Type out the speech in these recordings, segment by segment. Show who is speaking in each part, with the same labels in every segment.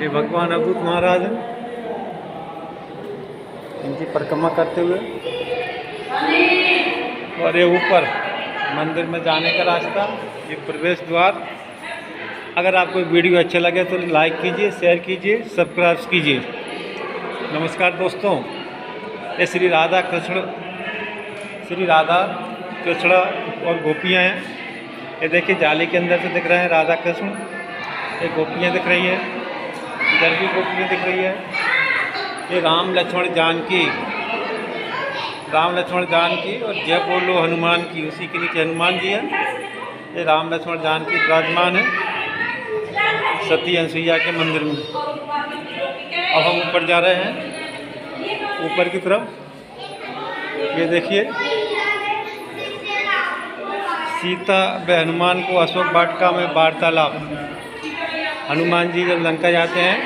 Speaker 1: ये भगवान अवधूत महाराज हैं, इनकी परिक्रमा करते हुए। और ये ऊपर मंदिर में जाने का रास्ता, ये प्रवेश द्वार। अगर आपको वीडियो अच्छा लगे तो लाइक कीजिए, शेयर कीजिए, सब्सक्राइब कीजिए। नमस्कार दोस्तों, ये श्री राधा कृष्ण और गोपियाँ हैं। ये देखिए जाली के अंदर से दिख रहे हैं राधा कृष्ण, ये गोपियाँ दिख रही है, इधर भी गोपियाँ दिख रही है। ये राम लक्ष्मण जानकी और जय बोलो हनुमान की, उसी के नीचे हनुमान जी है। ये राम लक्ष्मण जानकी विराजमान है सती अनसुईया के मंदिर में। अब हम ऊपर जा रहे हैं, ऊपर की तरफ। ये देखिए सीता व हनुमान को अशोक वाटिका में वार्तालाप। हनुमान जी जब लंका जाते हैं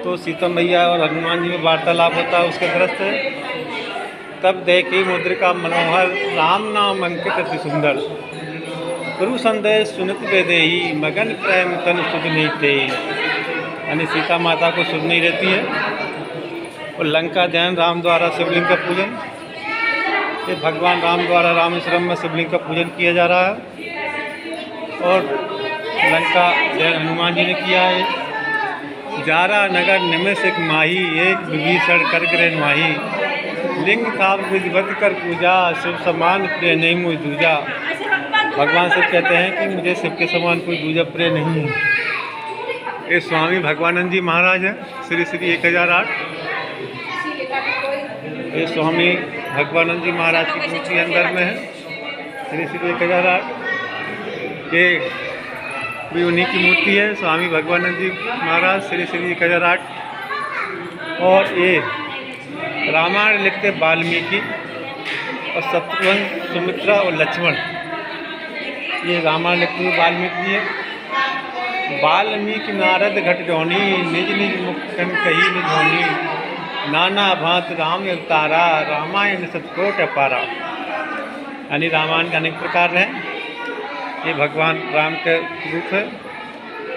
Speaker 1: तो सीता मैया और हनुमान जी में वार्तालाप होता है, उसके दृश्य है। तब देखी मुद्रिका मनोहर, राम नाम अंकित अति सुंदर। गुरु संदेश सुनित बेदेही, मगन प्रेम तन सुध नहीं थे। यानी सीता माता को सुध नहीं रहती है। और लंका ध्यान राम द्वारा शिवलिंग का पूजन। ये भगवान राम द्वारा रामेश्वरम में शिवलिंग का पूजन किया जा रहा है। और लंका ध्यान हनुमान जी ने किया है। जारा नगर निमिषक माही, एक विभीषण कर ग्रह माही। लिंग काव विधिवत कर पूजा, शिव समान प्रिय नहीं मुझ दूजा। भगवान शिव कहते हैं कि मुझे शिव के समान कोई दूजा प्रिय नहीं है। ये स्वामी भगवानंद जी महाराज है, श्री श्री 1008। ये स्वामी भगवानंद जी महाराज की मूर्ति अंदर में है, श्री श्री 1008। ये भी उन्हीं की मूर्ति है, स्वामी भगवानंद जी महाराज, श्री श्री 1008। और ये रामायण लिखते वाल्मीकि और शत्रुघ्न, सुमित्रा और लक्ष्मण। ये रामायण लिखते हुए वाल्मीकि है। वाल्मीकि नारद घट जौनी, निज निज मुखन कही निधौनी। नाना भांत राम अवतारा, रामायण सतकोट अपारा। यानी रामायण के अनेक प्रकार हैं। ये भगवान राम के रूप है।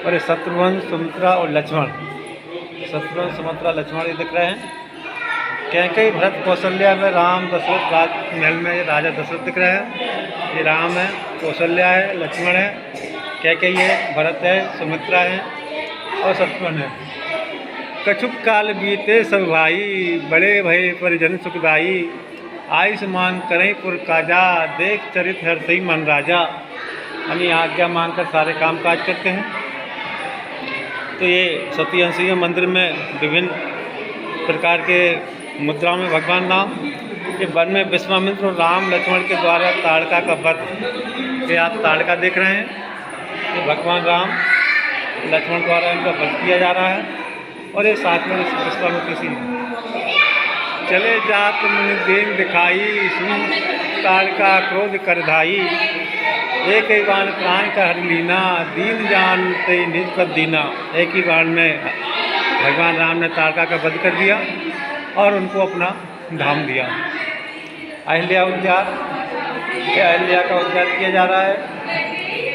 Speaker 1: और ये शत्रुघ्न, सुमित्रा और लक्ष्मण, शत्रुघ्न, सुमित्रा, लक्ष्मण ये दिख रहे हैं। कैकेयी, भरत, कौशल्या में राम, दशरथ राजमहल में ये राजा दशरथ दिख रहे हैं। ये राम है, कौशल्या है, लक्ष्मण है, कैकेयी है, भरत है, सुमित्रा है और शत्रुघ्न है। कछुक काल बीते सब भाई, बड़े भय परिजन सुखदाई। आयुष्मान करें पुर काजा, देख चरित हरसई मन राजा। हम आज्ञा मानकर सारे काम काज करते हैं। तो ये सती अनसुईया मंदिर में विभिन्न प्रकार के मुद्राओं में भगवान राम, ये वन में विश्वामित्र और राम लक्ष्मण के द्वारा ताड़का का वध, ये आप ताड़का देख रहे हैं। ये भगवान राम लक्ष्मण द्वारा इनका वध किया जा रहा है। और ये साथ में विश्वामित्र सी चले जात मुनि देन दिखाई, सुन ताड़का क्रोध कर धाई। एक ही बाण प्राण का हर लीना, दीन जानते निज पद दीना। एक ही बाण में भगवान राम ने ताड़का का वध कर दिया और उनको अपना धाम दिया। अहिल्या उद्यान, ये अहिल्या का उद्यान किया जा रहा है।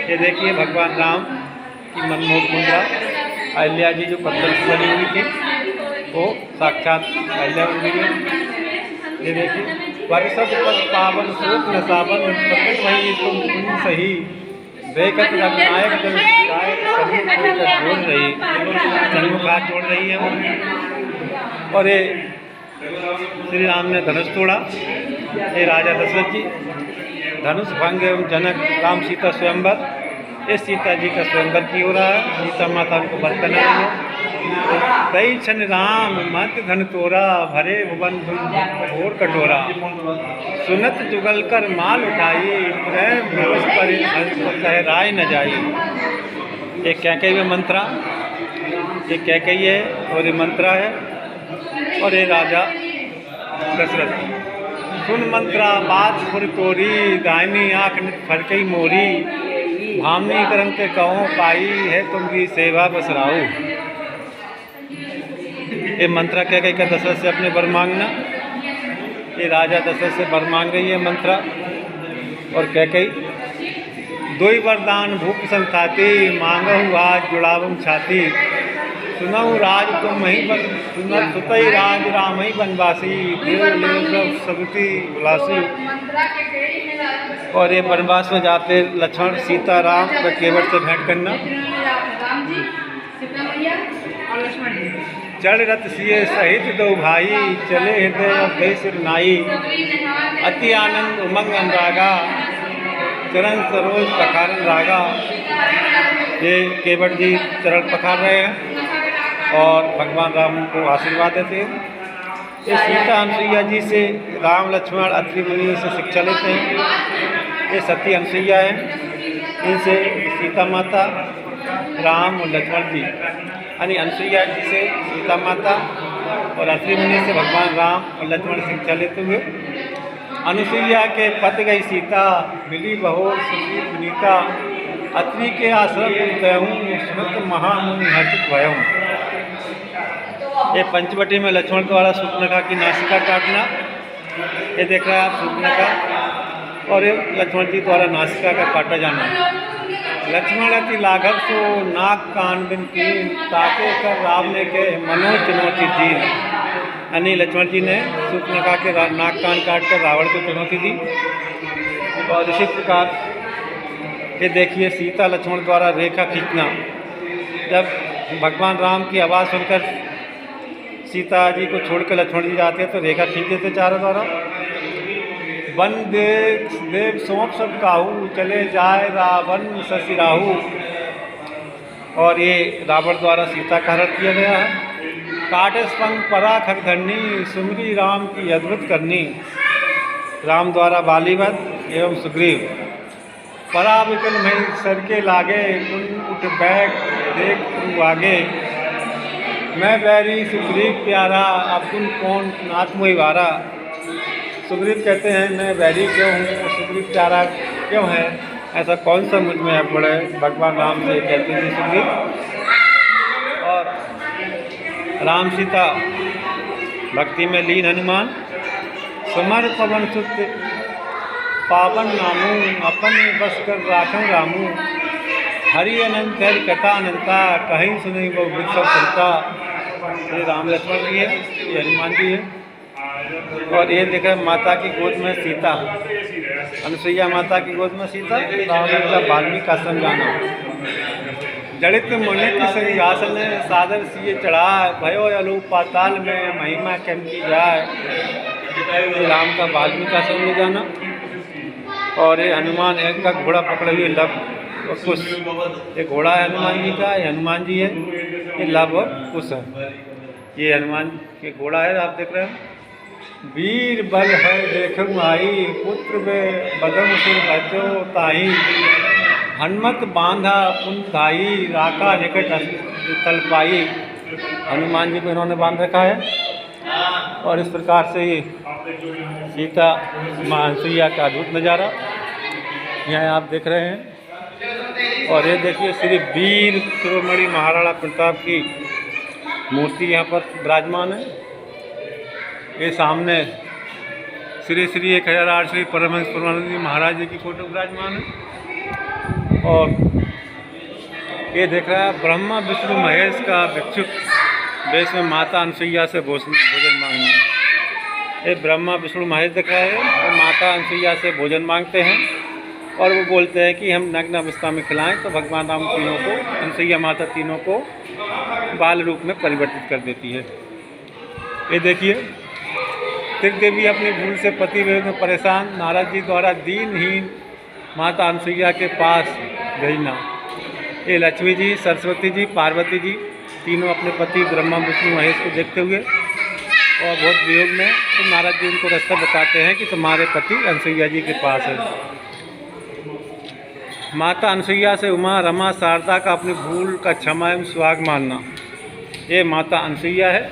Speaker 1: ये देखिए भगवान राम की मनमोहक मुद्रा, अहिल्या जी जो पत्थर की बनी हुई थी वो साक्षात अहिल्या बन गई है। ये देखिए परिषद पद पावन सूत न सावन, प्रकट वही तुम कुन सही। बेकत रंगनायक जल सन्मुख हाथ जोड़ रही है वो। और ये श्री राम ने धनुष तोड़ा। ये राजा दशरथ जी धनुष भंग एवं जनक राम सीता स्वयंवर, ये सीता जी का स्वयंवर की हो रहा है। सीता माता उनको वर बना रही है। कई क्षण राम मत धन तोरा, भरे भुवन घोर कटोरा। सुनत जुगल कर माल उठाई, प्रेम दिवस पर राय न जाई। ये कैकेयी में मंत्रा, ये कैकेयी है और ये मंत्रा है। और ये राजा दशरथ। सुन मंत्रा बात फुर तोरी, दाहिनी आँख नित फरकई मोरी। भामनी करम के कहो पाई, है तुमकी सेवा बसराऊ। ये मंत्रा कैकेयी का दशरथ से अपने वर मांगना। ये राजा दशरथ से वर मांग रही है मंत्रा। और कैकेयी दोई वरदान भूप संताती, मांगहु आज जुड़ावम छाती। सुनऊ राज तुम मही सुतई राज राम ही बनवासी देव सब सगुती उलासी। और ये वनवास में जाते लक्ष्मण सीता राम व केवट से भेंट करना। चढ़ रथ सिए सहित दो भाई चले हृदय भय सिर नाई। अति आनंद उमंग अनुरागा चरण सरोज पखारन रागा। ये केवट जी चरण पखार रहे हैं और भगवान राम को आशीर्वाद देते हैं। ये सीता अनुसुईया जी से राम लक्ष्मण अत्रि मुनि से शिक्षा लेते हैं। ये सती अनुसुईया हैं, इनसे सीता माता राम और लक्ष्मण जी यानी अनुसुईया जी से सीता माता और अत्रि मुनि से भगवान राम और लक्ष्मण शिक्षा लेते हुए अनुसुईया के पति गई सीता मिली बहोर सुशील विनीता। अत्रि के आश्रम तयहूँ स्मृत महामुनि हर्षित भयहूँ। ये पंचवटी में लक्ष्मण द्वारा शूर्पणखा की नासिका काटना, ये देख रहे हैं आप शूर्पणखा, और ये लक्ष्मण जी द्वारा नासिका का काटा जाना। लक्ष्मण अति लाघव सो नाक कान बिन कीन ताके कर राम ने के मनो चुनौती दी। यानी लक्ष्मण जी ने शूर्पणखा के नाक कान काट कर रावण को चुनौती दी। और इसी प्रकार ये देखिए सीता लक्ष्मण द्वारा रेखा खींचना। जब भगवान राम की आवाज़ सुनकर सीता जी को छोड़कर लक्ष्मण जी जाते हैं तो रेखा खींच देते चारों द्वारा। वन देव सौंप सब काहू चले जाए रावण ससिराहू। और ये रावण द्वारा सीता का हरण किया गया है। काटे स्पंग परा खगधरनी सुमरी राम की अद्भुत करनी। राम द्वारा बालीवध एवं सुग्रीव परा विकल मही सर के लागे उठ बैग देख तू आगे। मैं बैरी सुग्रीव प्यारा अब तुम कौन नाथ मोहि वारा। सुग्रीव कहते हैं मैं बैरी क्यों हूँ और सुग्रीव प्यारा क्यों है, ऐसा कौन सा मुझ में है बड़े। भगवान राम से कहते थे सुग्रीव। और राम सीता भक्ति में लीन हनुमान समर पवन सुत पावन नामू अपन बस कर राखं रामू। हरि अनंत हरि कथा अनंता कहीं सुनी वो विश्व संता। ये राम लक्ष्मण जी है, ये हनुमान जी है। और ये देख रहे माता की गोद में सीता, अनुसुईया माता की गोद में सीता। राम का वाल्मीकि आश्रम जाना। जड़ित मुनि की सिंहासन सादर सिए चढ़ा भयो अलूप पाताल में महिमा कैम की जाए। राम का वाल्मीकि आश्रम में जाना। और ये हनुमान एक का घोड़ा पकड़े हुए लव और कुश। ये घोड़ा है हनुमान जी का, ये हनुमान जी है, ये लव और कुश है। ये हनुमान के घोड़ा है, आप देख रहे हैं। वीर बल है देखम आई पुत्र में बदम सुर बचो ताही। हनुमत बांधा पुन धाई राका निकट तल पाई। हनुमान जी को इन्होंने बांध रखा है। और इस प्रकार से ये सीता माँ अनुसुईया का अद्भुत नज़ारा यहाँ आप देख रहे हैं। और ये देखिए श्री वीर शिरोमणि महाराणा प्रताप की मूर्ति यहाँ पर विराजमान है। ये सामने श्री श्री 1008 श्री परमहंस परमानंद जी महाराज जी की फोटो विराजमान है। और ये देख रहा है ब्रह्मा विष्णु महेश का भिक्षुक वेश में माता अनुसुईया से भोजन मांगना। ये ब्रह्मा विष्णु महेश दिख रहा है और माता अनुसुईया से भोजन मांगते हैं। और वो बोलते हैं कि हम नग्न अवस्था में खिलाएं, तो भगवान राम तीनों को, अनुसुईया माता तीनों को बाल रूप में परिवर्तित कर देती है। ये देखिए त्रिदेवी अपनी भूल से पति वियोग में परेशान नारद जी द्वारा दीनहीन माता अनुसुईया के पास भेजना। ये लक्ष्मी जी, सरस्वती जी, पार्वती जी तीनों अपने पति ब्रह्मा विष्णु महेश को देखते हुए और बहुत वियोग में, तो नारद जी उनको रास्ता बताते हैं कि तुम्हारे पति अनुसुईया जी के पास है। माता अनुसुईया से उमा रमा शारदा का अपनी भूल का क्षमा एवं सुहाग मानना। ये माता अनुसुईया है।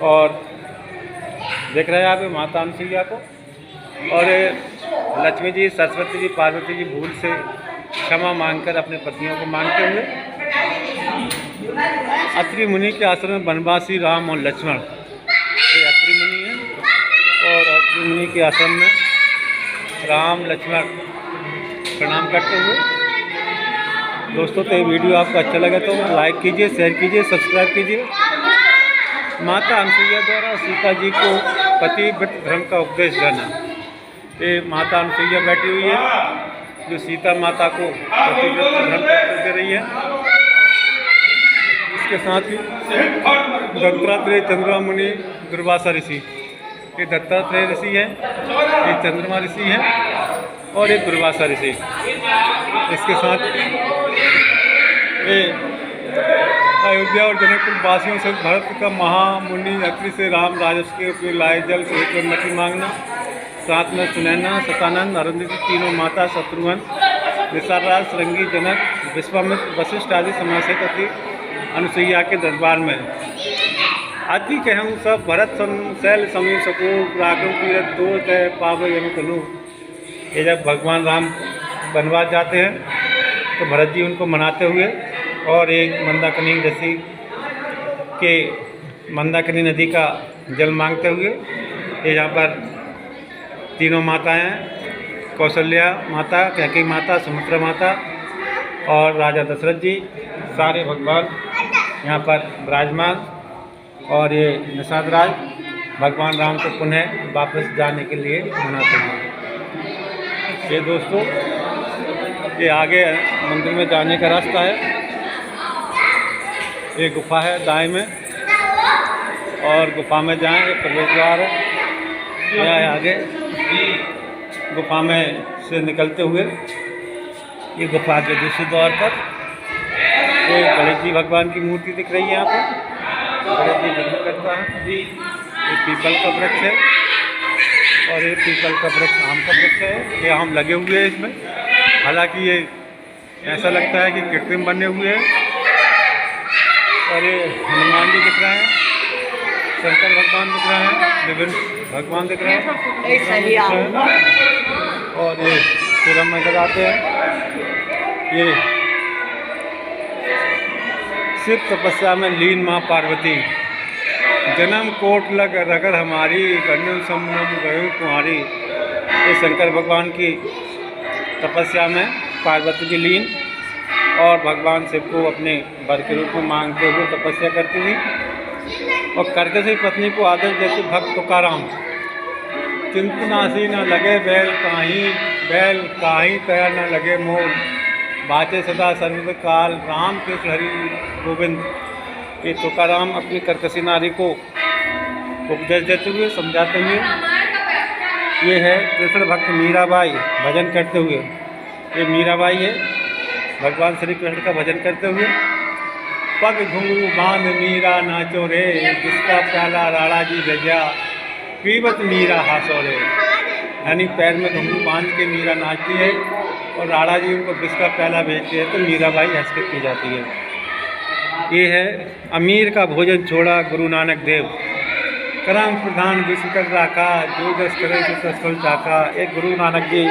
Speaker 1: और देख रहे हैं आप माता अनुसुईया को। और लक्ष्मी जी, सरस्वती जी, पार्वती जी भूल से क्षमा मांगकर अपने पत्नियों को मांगते हुए अत्रि मुनि के आश्रम में वनवासी राम और लक्ष्मण, ये अत्रि मुनि है। और अत्रि मुनि के आश्रम में राम लक्ष्मण प्रणाम करते हुए दोस्तों तो ये वीडियो आपको अच्छा लगा तो लाइक कीजिए, शेयर कीजिए, सब्सक्राइब कीजिए। माता अनसुईया द्वारा सीता जी को पतिव्रत धर्म का उपदेश देना। ये माता अनसुईया बैठी हुई है जो सीता माता को पतिव्रत धर्म का उपदेश दे रही है। इसके साथ ही दत्तात्रेय चंद्रमा मुनि दुर्वासा ऋषि, ये दत्तात्रेय ऋषि है, ये चंद्रमा ऋषि है और एक दुर्वासा ऋषि। इसके साथ ये अयोध्या और जनकपुर वासियों से भरत का महामुनि अत्रि से राम राजस के उपयोग लाए जल सहित मति मांगना। साथ में सुनैना, सतानंद, अरुंधति तीनों माता, शत्रुघ्न, निसारराज, श्रृंगी, जनक, विश्वामित्र, वशिष्ठ आदि समासित अति अनुसुईया के दरबार में। अति कहूँ सब भरत शैल समीर सको राघव तीरथ दो तय पाव यनु तनु। ये जब भगवान राम वनवास जाते हैं तो भरत जी उनको मनाते हुए और एक मंदाकिनी ऋषि के मंदाकिनी नदी का जल मांगते हुए ये यहाँ पर तीनों माताएं हैं, कौशल्या माता, कैकेयी माता, सुमित्रा माता और राजा दशरथ जी, सारे भगवान यहाँ पर विराजमान। और ये निषाद राज भगवान राम को पुनः वापस जाने के लिए मनाते हैं। ये दोस्तों ये आगे मंदिर में जाने का रास्ता है। ये गुफा है दाएं में और गुफा में जाएं, ये प्रवेश द्वार है। यह है आगे गुफा में से निकलते हुए ये गुफा के दूसरे द्वार पर ये गणेश जी भगवान की मूर्ति दिख रही है। यहाँ पर गणेश जी विघ्न करता है। ये पीपल का वृक्ष है और ये पीपल का वृक्ष आम का वृक्ष है। ये आम लगे हुए हैं इसमें, हालांकि ये ऐसा लगता है कि कृत्रिम बने हुए हैं। और ये हनुमान जी दिख रहे हैं, शंकर भगवान दिख रहे हैं, विभिन्न भगवान दिख रहे हैं और ये सिरम में लगाते हैं। ये शिव तपस्या में लीन माँ पार्वती, जन्म कोट लग रगर हमारी, गण्य समनम गयु कुमारी। ये शंकर भगवान की तपस्या में पार्वती जी लीन और भगवान शिव को अपने वर के रूप में मांगते हुए तपस्या करती हुई। और कर्कशी पत्नी को आदर्श देते भक्त तुकाराम, चिंतनासी न लगे बैल काही तया न लगे मोल, बाचे सदा सर्वकाल राम कृष्ण हरि गोविंद। ये तुकाराम अपनी कर्कशी नारी को उपदेश देते हुए, समझाते हुए। ये है कृष्ण भक्त मीराबाई भजन करते हुए। ये मीराबाई है भगवान श्री कृष्ण का भजन करते हुए। पग घुंघरू बांध मीरा नाचो रे, जिसका प्याला राणा जी भेजा, पीबत मीरा हासो रे। यानी पैर में घुंघरू बांध के मीरा नाचती है और राणा जी उनको विष का प्याला भेजते हैं तो मीराबाई हंस के पी जाती है। ये है अमीर का भोजन छोड़ा गुरु नानक देव, करम प्रधान विश्व कर राखा, जो जस करे सो सफल चाका। एक गुरु नानक जी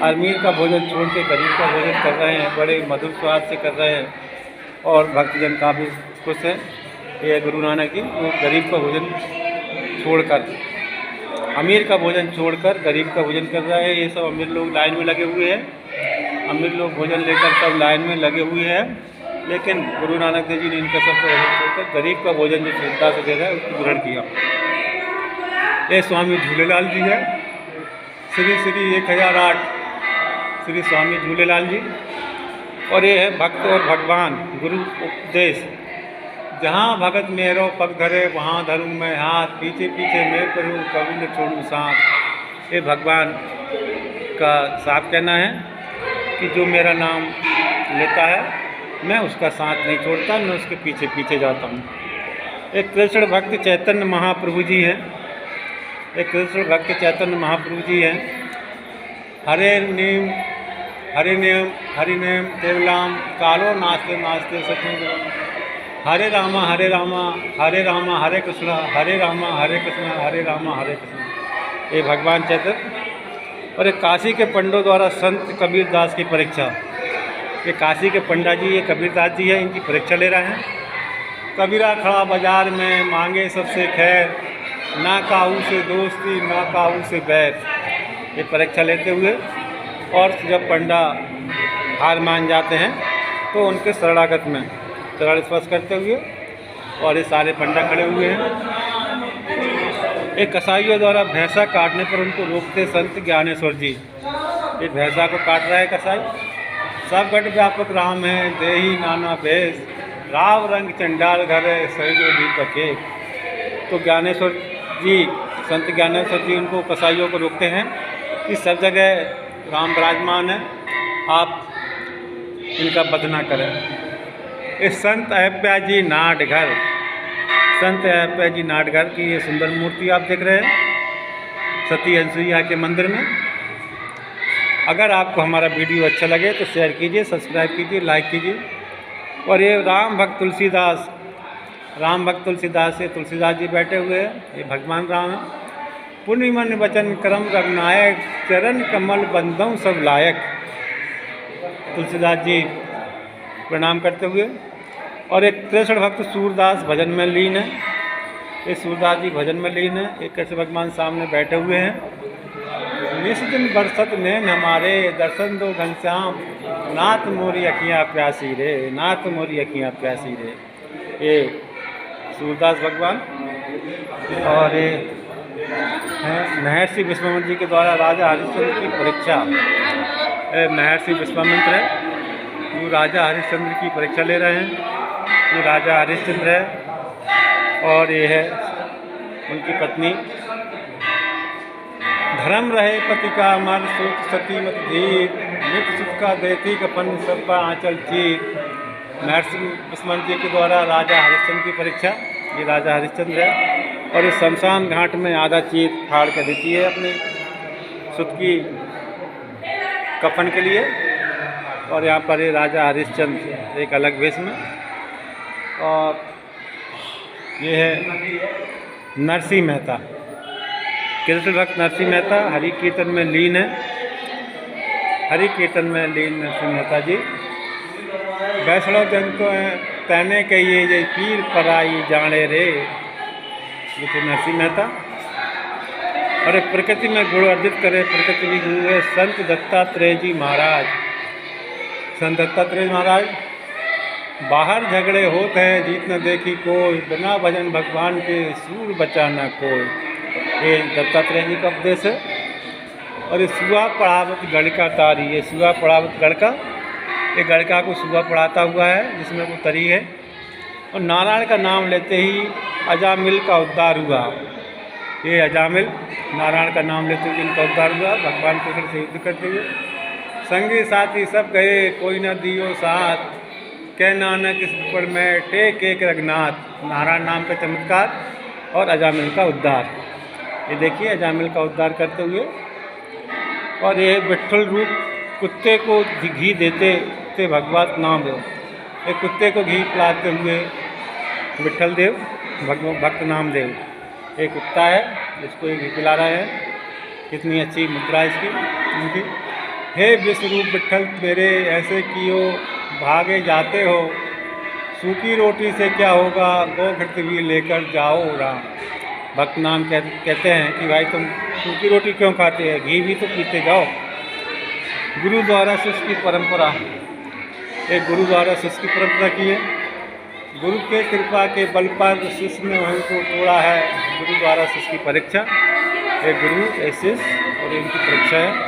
Speaker 1: अमीर का भोजन छोड़ के गरीब का भोजन कर रहे हैं, बड़े मधुर स्वाद से कर रहे हैं और भक्तजन काफ़ी खुश है। ये गुरु नानक जी वो गरीब का भोजन छोड़कर, अमीर का भोजन छोड़कर गरीब का भोजन कर रहा है। ये सब अमीर लोग लाइन में लगे हुए हैं, अमीर लोग भोजन लेकर सब लाइन में लगे हुए हैं, लेकिन गुरु नानक देव जी ने इनका सबको भोजन छोड़कर गरीब का भोजन जो श्रद्धा से दे रहा है उसको ग्रहण किया। ये स्वामी झूलेलाल जी है, श्री श्री 1008 श्री स्वामी झूलेलाल जी। और ये है भक्त और भगवान गुरु उपदेश, जहाँ भगत मेरो पग धरे वहाँ धरूँ मैं हाथ, पीछे पीछे मैं करूँ कभी न छोड़ूँ साथ। ये भगवान का साफ कहना है कि जो मेरा नाम लेता है मैं उसका साथ नहीं छोड़ता, मैं उसके पीछे पीछे जाता हूँ। एक कृष्ण भक्त चैतन्य महाप्रभु जी हैं, एक कृष्ण भक्त चैतन्य महाप्रभु जी हैं। हरे नेम हरि नेम देवलाम कालो नाचते नाचते सचमुच, हरे रामा हरे रामा हरे कृष्ण हरे रामा हरे कृष्ण हरे रामा हरे कृष्ण। ये भगवान चैतन्य। और एक काशी के पंडों द्वारा संत कबीर दास की परीक्षा। ये काशी के पंडा जी ये कबीर दास जी है, इनकी परीक्षा ले रहे हैं। कबीरा खड़ा बाजार में मांगे सबसे खैर, ना काऊ से दोस्ती ना काऊ से बैर। ये परीक्षा लेते हुए और जब पंडा हार मान जाते हैं तो उनके शरणागत में चरण स्पर्श करते हुए, और ये सारे पंडा खड़े हुए हैं। एक कसाईयों द्वारा भैंसा काटने पर उनको रोकते संत ज्ञानेश्वर जी। ये भैंसा को काट रहा है कसाई। सब घट व्यापक राम है, देही नाना भेष, राव रंग चंडाल घर है, सहजो दीपक एक। तो ज्ञानेश्वर जी, संत ज्ञानेश्वर जी उनको कसाईयों को रोकते हैं कि सब जगह राम विराजमान है, आप इनका वध न करें। इस संत अयप्या जी नाट घर, संत अयप्या जी नाट घर की ये सुंदर मूर्ति आप देख रहे हैं सती अनसुईया के मंदिर में। अगर आपको हमारा वीडियो अच्छा लगे तो शेयर कीजिए, सब्सक्राइब कीजिए, लाइक कीजिए। और ये राम भक्त तुलसीदास, राम भक्त तुलसीदास से तुलसीदास जी बैठे हुए हैं, ये भगवान राम हैं। पुण्य मन वचन कर्म रघुनायक, चरण कमल बंदों सब लायक। तुलसीदास जी प्रणाम करते हुए। और एक कृष्ण भक्त सूरदास भजन में लीन है, ये सूरदास जी भजन में लीन है। एक कृष्ण भगवान सामने बैठे हुए हैं। निस दिन बरसत नैन हमारे, दर्शन दो घनश्याम, नाथ मोरी अखियाँ प्यासी रे, नाथ मोरी अखियाँ प्यासी रे। ये सूरदास भगवान। और ये महर्षि विश्वामित्र जी के द्वारा राजा हरिश्चंद्र की परीक्षा, महर्षि विश्वामित्र है, वो राजा हरिश्चंद्र की परीक्षा ले रहे हैं। ये राजा हरिश्चंद्र है और ये है उनकी पत्नी। धर्म रहे पति का अमर, सोच सती मत धीर, मृत सुख का देती कपन सब आंचल चीर। महर्षि विश्वामित्र जी के द्वारा राजा हरिश्चंद्र की परीक्षा, ये राजा हरिश्चंद्र है। और इस शमशान घाट में आधा चीर फाड़ कर देती है अपने सुत की कफन के लिए। और यहाँ पर ये राजा हरिश्चंद्र एक अलग वेश में। और ये है नरसिंह मेहता, कृष्ण भक्त नरसिंह मेहता हरि कीर्तन में लीन है, हरि कीर्तन में लीन नरसिंह मेहता जी। वैष्णव जन को तैने कहिए ये पीर पराई जाने रे, ये थे नरसिंह मेहता। और प्रकृति में गुण अर्जित करे, प्रकृति भी गुरु है संत दत्तात्रेय जी महाराज। संत दत्तात्रेय महाराज, बाहर झगड़े होते हैं जीत न देखी कोई, बिना भजन भगवान के सूर बचाना कोई। ये दत्तात्रेय जी का उपदेश है। और ये सुआ पढ़ावत गणका तारी, ये सुआ पढ़ावत गणका, ये गणका को सुआ पढ़ाता हुआ है जिसमें वो तरी है। और नारायण का नाम लेते ही अजामिल का उद्धार हुआ। ये अजामिल नारायण का नाम लेते हुए इनका उद्धार हुआ, भगवान कृष्ण से युद्ध करते हुए। संगी साथी सब गए कोई न दियो साथ, कह नानक इस पर मैं टेक एक रघुनाथ। नारायण नाम का चमत्कार और अजामिल का उद्धार, ये देखिए अजामिल का उद्धार करते हुए। और ये विट्ठल रूप कुत्ते को घी देते थे भगवत नाम देव, एक कुत्ते को घी पिलाते हुए विट्ठल देव भक्त नाम देव। एक कुत्ता है जिसको ये घी पिला रहा है। कितनी अच्छी मुद्रा है इसकी उनकी। हे विश्वरूप विट्ठल मेरे ऐसे कियो भागे जाते हो, सूखी रोटी से क्या होगा गोघृत भी लेकर जाओ राम। भक्त नाम कहते हैं कि भाई तुम सूखी रोटी क्यों खाते हैं, घी भी तो पीते जाओ। गुरु द्वारा शिष्य की परंपरा, एक गुरु द्वारा शिष्य की परंपरा की है। गुरु के कृपा के बल पर शिष्य ने वहीं को तोड़ा है। गुरु द्वारा शिष्य की परीक्षा, एक गुरु एक शिष्य और इनकी परीक्षा है।